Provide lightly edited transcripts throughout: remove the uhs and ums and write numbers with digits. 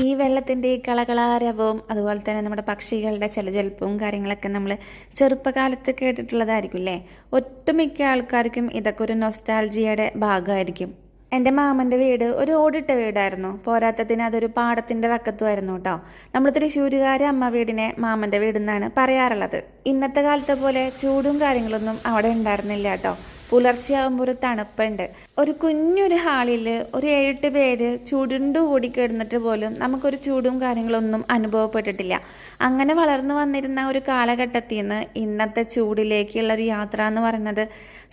ഈ വെള്ളത്തിൻ്റെ കളകളാരവവും അതുപോലെ തന്നെ നമ്മുടെ പക്ഷികളുടെ ചെലചെൽപ്പവും കാര്യങ്ങളൊക്കെ നമ്മൾ ചെറുപ്പകാലത്ത് കേട്ടിട്ടുള്ളതായിരിക്കും അല്ലേ. ഒട്ടുമിക്ക ആൾക്കാർക്കും ഇതൊക്കെ ഒരു നൊസ്റ്റാൾജിയയുടെ ഭാഗമായിരിക്കും. എൻ്റെ മാമൻ്റെ വീട് ഒരു ഓടിട്ട വീടായിരുന്നു. പോരാത്തതിന് അതൊരു പാടത്തിൻ്റെ വക്കത്തുമായിരുന്നു കേട്ടോ. നമ്മൾ തൃശ്ശൂരുകാരെ അമ്മ വീടിനെ മാമൻ്റെ വീടെന്നാണ് പറയാറുള്ളത്. ഇന്നത്തെ കാലത്തെ പോലെ ചൂടും കാര്യങ്ങളൊന്നും അവിടെ ഉണ്ടായിരുന്നില്ല കേട്ടോ. പുലർച്ചെയാകുമ്പോൾ ഒരു തണുപ്പുണ്ട്. ഒരു കുഞ്ഞൊരു ഹാളിൽ ഒരു 7-8 പേര് ചുരുണ്ടു കൂടി കിടന്നിട്ട് പോലും നമുക്കൊരു ചൂടും കാര്യങ്ങളൊന്നും അനുഭവപ്പെട്ടിട്ടില്ല. അങ്ങനെ വളർന്നു വന്നിരുന്ന ഒരു കാലഘട്ടത്തിൽ നിന്ന് ഇന്നത്തെ ചൂടിലേക്കുള്ള ഒരു യാത്ര എന്ന് പറയുന്നത്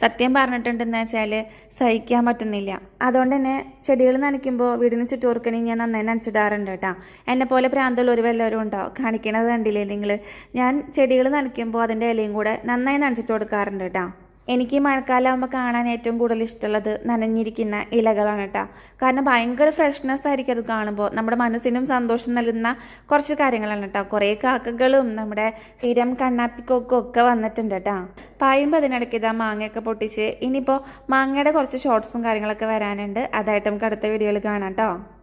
സത്യം പറഞ്ഞിട്ടുണ്ടെന്ന് വെച്ചാൽ സഹിക്കാൻ പറ്റുന്നില്ല. അതുകൊണ്ട് തന്നെ ചെടികൾ നനയ്ക്കുമ്പോൾ വീടിന് ചുറ്റോർക്കണി ഞാൻ നന്നായി നനച്ചിടാറുണ്ട് കേട്ടോ. എന്നെ പോലെ പ്രാന്തമുള്ള ഒരു വല്ലവരും ഉണ്ടോ? കാണിക്കണത് കണ്ടില്ലേ നിങ്ങൾ? ഞാൻ ചെടികൾ നനയ്ക്കുമ്പോൾ അതിൻ്റെ ഇലയും കൂടെ നന്നായി നനച്ചിട്ട് കൊടുക്കാറുണ്ട് കേട്ടോ. എനിക്ക് മഴക്കാലമാകുമ്പോൾ കാണാൻ ഏറ്റവും കൂടുതൽ ഇഷ്ടമുള്ളത് നനഞ്ഞിരിക്കുന്ന ഇലകളാണ് കേട്ടോ. കാരണം ഭയങ്കര ഫ്രഷ്നെസ് ആയിരിക്കും അത് കാണുമ്പോൾ. നമ്മുടെ മനസ്സിനും സന്തോഷം നൽകുന്ന കുറച്ച് കാര്യങ്ങളാണ് കേട്ടോ. കുറേ കാക്കകളും നമ്മുടെ സ്ഥിരം കണ്ണാപ്പിക്കൊക്കെ ഒക്കെ വന്നിട്ടുണ്ട് കേട്ടോ. പായുമ്പോൾ അതിനിടയ്ക്ക് ഇതാ മാങ്ങയൊക്കെ പൊട്ടിച്ച് ഇനിയിപ്പോൾ മാങ്ങയുടെ കുറച്ച് ഷോർട്സും കാര്യങ്ങളൊക്കെ വരാനുണ്ട്. അതായിട്ട് നമുക്ക് അടുത്ത വീഡിയോയിൽ കാണാം കേട്ടോ.